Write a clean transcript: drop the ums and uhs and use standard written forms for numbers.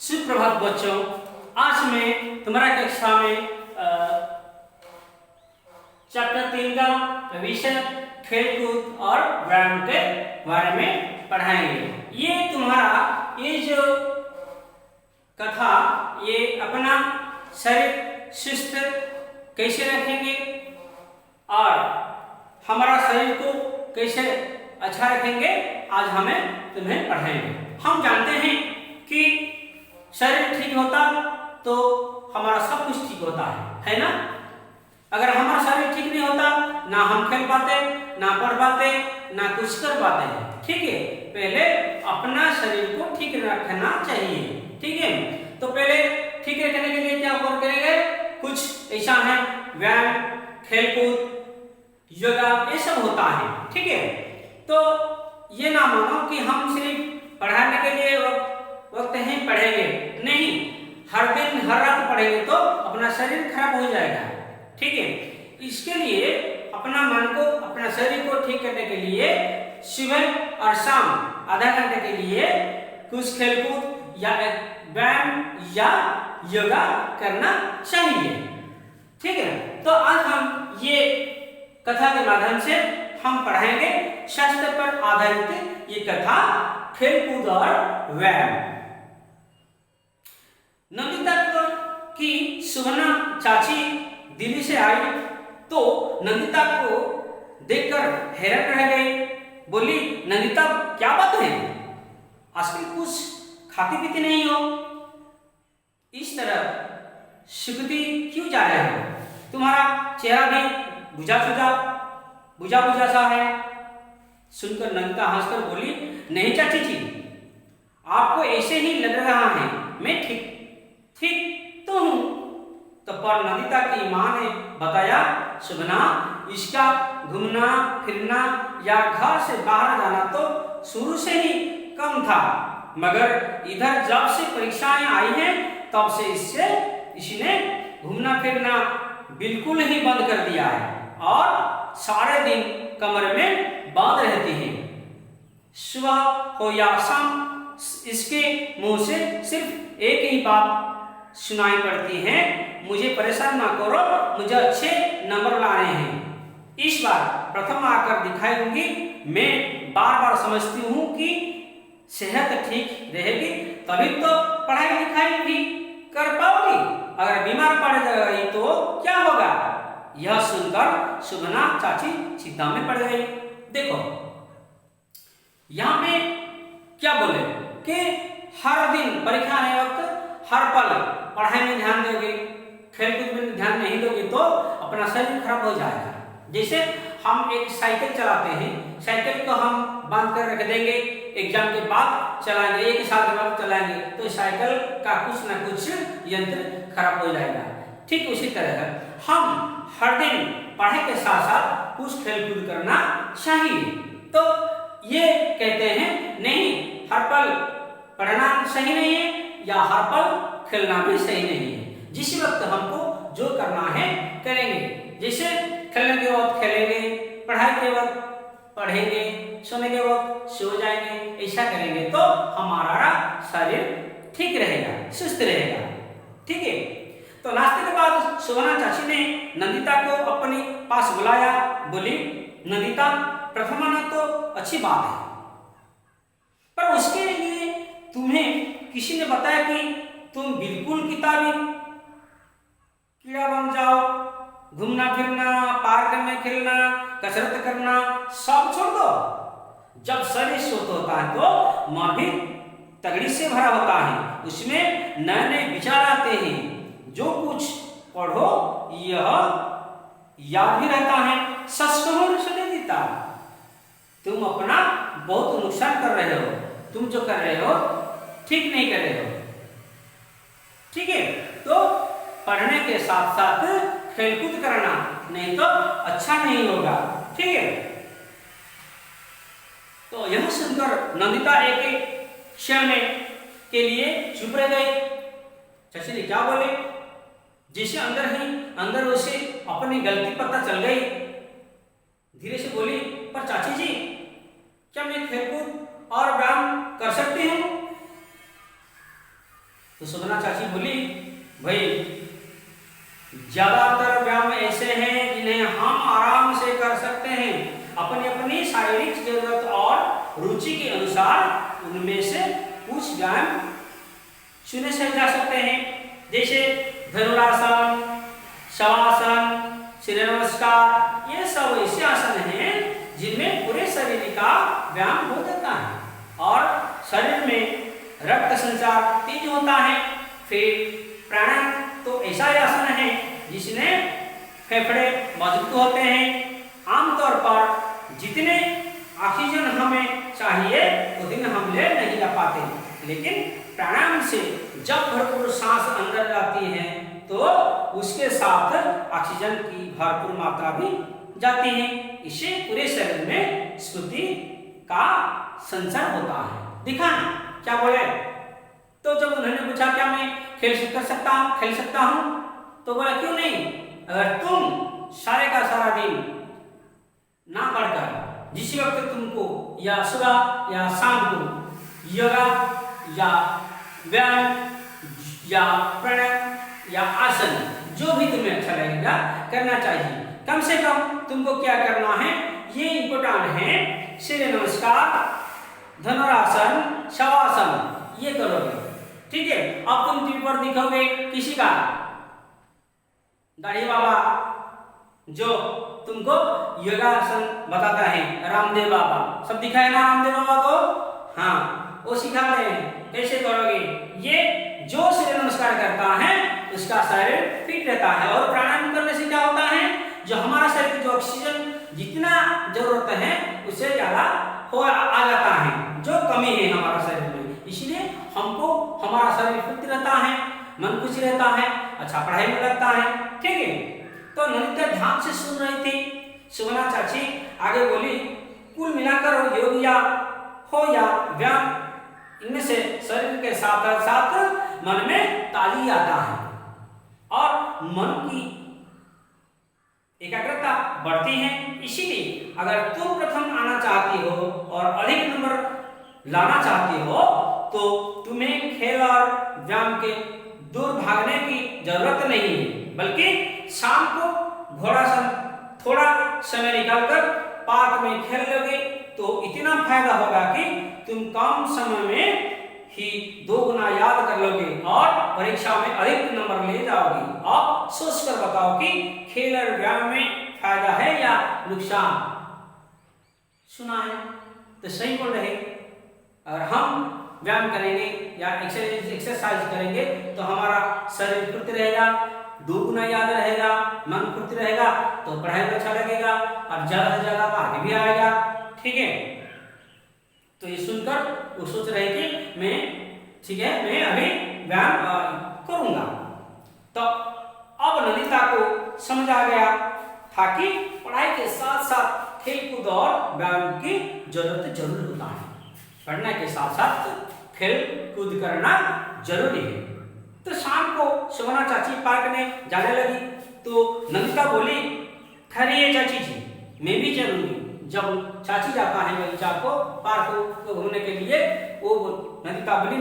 सुप्रभात बच्चों, आज मैं तुम्हारा कक्षा में चैप्टर 3 का विषय खेलकूद और व्यायाम के बारे में पढ़ाएंगे। ये जो कथा ये अपना शरीर सुस्त कैसे रखेंगे और हमारा शरीर को कैसे अच्छा रखेंगे आज हमें तुम्हें पढ़ाएंगे। हम जानते हैं कि शरीर ठीक होता तो हमारा सब कुछ ठीक होता है ना। अगर हमारा शरीर ठीक नहीं होता ना हम खेल पाते, ना पढ़ पाते, ना कुछ कर पाते हैं। ठीक है, पहले अपना शरीर को ठीक रखना चाहिए। ठीक है, तो पहले ठीक रखने के लिए क्या करेंगे, कुछ ऐसा है व्यायाम, खेलकूद, योगा, ये सब होता है। ठीक है, तो ये ना मानो कि हम सिर्फ पढ़ाने के लिए वक्त ही पढ़ेंगे, नहीं, हर दिन हर रात पढ़ेंगे तो अपना शरीर खराब हो जाएगा। ठीक है, इसके लिए अपना मन को, अपना शरीर को ठीक करने के लिए सुबह और शाम आधा घंटे के लिए कुछ खेलकूद या व्यायाम या योगा करना चाहिए। ठीक है, तो आज हम ये कथा के माध्यम से हम पढ़ाएंगे शास्त्र पर आधारित ये कथा खेलकूद और व्यायाम। नंदिता की सुगना चाची दिल्ली से आई तो नंदिता को देखकर हैरान रह गई। बोली, नंदिता क्या बात है, आजकल कुछ खाती पीती नहीं हो, इस तरह सुखती क्यों जा रहे हो, तुम्हारा चेहरा भी बुझा सा है। सुनकर नंदिता हंसकर बोली, नहीं चाची जी, आपको ऐसे ही लग रहा है, मैं ठीक तो हूं। तो पर नंदिता की मां ने बताया, सुगना, इसका घूमना फिरना या घर से बाहर जाना तो शुरू से ही कम था, मगर इधर जब से परीक्षाएं आई हैं तब से इसने घूमना फिरना बिल्कुल ही बंद कर दिया है और सारे दिन कमरे में बंद रहती है। सुबह हो या शाम इसके मुंह से सिर्फ एक ही बात सुनाई पड़ती है, मुझे परेशान ना करो, मुझे अच्छे नंबर लाने हैं, इस बार प्रथम आकर दिखाऊंगी। मैं बार समझती हूँ कि सेहत ठीक रहेगी तभी तो पढ़ाई लिखाई भी कर पाओगी, अगर बीमार पड़ गई तो क्या होगा। यह सुनकर सुगना चाची चिंता में पड़ गई। देखो यहाँ पे क्या बोले कि हर दिन परीक्षा आने वक्त हर पल पढ़ाई में ध्यान दोगे, खेलकूद में ध्यान नहीं दोगे तो अपना शरीर खराब हो जाएगा। जैसे हम एक साइकिल चलाते हैं, साइकिल को हम बांध कर रख देंगे, एग्जाम के बाद चलाएंगे, एक साल के बाद चलाएंगे तो साइकिल का कुछ ना कुछ यंत्र खराब हो जाएगा। ठीक उसी तरह हम हर दिन पढ़ाई के साथ साथ कुछ खेलकूद करना चाहिए। तो ये कहते हैं नहीं, हर पल पढ़ना सही नहीं है या हर पल खेलना भी सही नहीं है। जिस वक्त हमको जो करना है करेंगे, जैसे खेलने के वक्त खेलेंगे, पढ़ाई के वक्त पढ़ेंगे, सोने के वक्त सो जाएंगे, ऐसा करेंगे तो हमारा शरीर ठीक रहेगा, सुस्त रहेगा। ठीक है, तो नाश्ते के बाद सुगना चाची ने नंदिता को अपने पास बुलाया। बोली, नंदिता, प्रथम आना तो अच्छी बात है, पर उसके लिए तुम्हें किसी ने बताया कि तुम बिल्कुल किताबी कीड़ा बन जाओ, घूमना फिरना, पार्क में खेलना, कसरत करना सब छोड़ दो। जब शरीर स्वस्थ होता है तो मन भी तगड़ी से भरा होता है, उसमें नए नए विचार आते हैं, जो कुछ पढ़ो यह याद भी रहता है। सच कहो न देता, तुम अपना बहुत नुकसान कर रहे हो, तुम जो कर रहे हो ठीक नहीं कर रहे हो। ठीक है, तो पढ़ने के साथ साथ खेलकूद करना, नहीं तो अच्छा नहीं होगा। ठीक है, तो यह सुनकर नंदिता एक क्षण में के लिए चुप रह गई। चाची ने क्या बोले, जैसे अंदर उसे अपनी गलती पता चल गई। धीरे से बोली, पर चाची जी, क्या मैं खेलकूद और व्यायाम कर सकती हूँ? तो सुगना चाची बोली, भाई ज्यादातर व्यायाम ऐसे हैं जिन्हें हम आराम से कर सकते हैं, अपनी अपनी शारीरिक जरूरत और रुचि के अनुसार उनमें से कुछ व्यायाम चुने से जा सकते हैं, जैसे धनुरासन, शवासन, सूर्य नमस्कार। ये सब ऐसे आसन हैं जिनमें पूरे शरीर का व्यायाम हो जाता है और शरीर में रक्त संचार तेज होता है। फिर प्राणायाम तो ऐसा आसन है जिसमें फेफड़े मजबूत होते हैं। आमतौर पर जितने ऑक्सीजन हमें चाहिए उतने हम ले नहीं जा पाते, लेकिन प्राणायाम से जब भरपूर सांस अंदर जाती है तो उसके साथ ऑक्सीजन की भरपूर मात्रा भी जाती है। इससे पूरे शरीर में स्फूर्ति का संचार होता है। दिखा क्या बोले? तो जब उन्होंने पूछा क्या मैं खेल सकता हूँ, तो बोला क्यों नहीं, अगर तुम सारे का सारा दिन ना पढ़कर जिस वक्त तुमको या सुबह या शाम को योगा या व्यायाम या प्राणायाम या आसन जो भी तुम्हें अच्छा लगेगा करना चाहिए। कम से कम तुमको क्या करना है, ये इम्पोर्टेंट है, सूर्य नमस्कार, धनुरासन, शवासन ये करोगे, ठीक है। अब तुम टीवी पर दिखोगे किसी का दाढ़ी बाबा जो तुमको योगासन बताता है, रामदेव बाबा, सब दिखाए ना रामदेव बाबा को, हाँ वो सिखा रहे हैं कैसे करोगे। ये जो सूर्य नमस्कार करता है उसका शरीर फिट रहता है, और प्राणायाम करने से क्या होता है, जो हमारा शरीर की जो ऑक्सीजन जितना जरूरत है उससे ज्यादा आ जाता है, जो कमी है हमारा शरीर में, इसलिए हमको हमारा शरीर फिट रहता है, मन खुश रहता है, अच्छा पढ़ाई में लगता है, ठीक है। तो नृत्य ध्यान से सुन रही थी। सुगना चाची आगे बोली, कुल मिलाकर योग या हो या व्यायाम, इनमें से शरीर के साथ साथ मन में ताजगी आता है और मन की एकाग्रता बढ़ती है। इसीलिए अगर तुम प्रथम आना चाहती हो और अधिक नंबर लाना चाहती हो तो तुम्हें खेल और व्यायाम के दूर भागने की जरूरत नहीं है, बल्कि शाम को थोड़ा समय निकालकर पार्क में खेल लोगे तो इतना फायदा होगा कि तुम कम समय में ही 2 गुना याद कर लोगे और परीक्षा में अधिक नंबर ले जाओगे। अब सोचकर बताओ कि खेल और व्यायाम में फायदा है या नुकसान? सुना है तो सही बोल रहे। अगर हम व्यायाम करेंगे या एक्सरसाइज करेंगे तो हमारा शरीर फुर्ती रहेगा, 2 गुना याद रहेगा, मन फुर्ती रहेगा, तो पढ़ाई में अच्छा लगेगा और ज्यादा से ज्यादा आगे भी आएगा, ठीक है। तो ये सुनकर वो सोच रहे कि मैं ठीक है मैं अभी व्यायाम करूंगा। तो अब नंदिता को समझ आ गया था कि पढ़ाई के साथ साथ खेलकूद और व्यायाम की जरूरत जरूर होता है, पढ़ने के साथ साथ खेल कूद करना जरूरी है। तो शाम को सुगना चाची पार्क में जाने लगी तो नंदिता बोली, ठहरिए चाची जी, मैं भी चलूंगी। जब चाची जाता है बगीचा को पार्क को घूमने के लिए, वो नंदिता बोली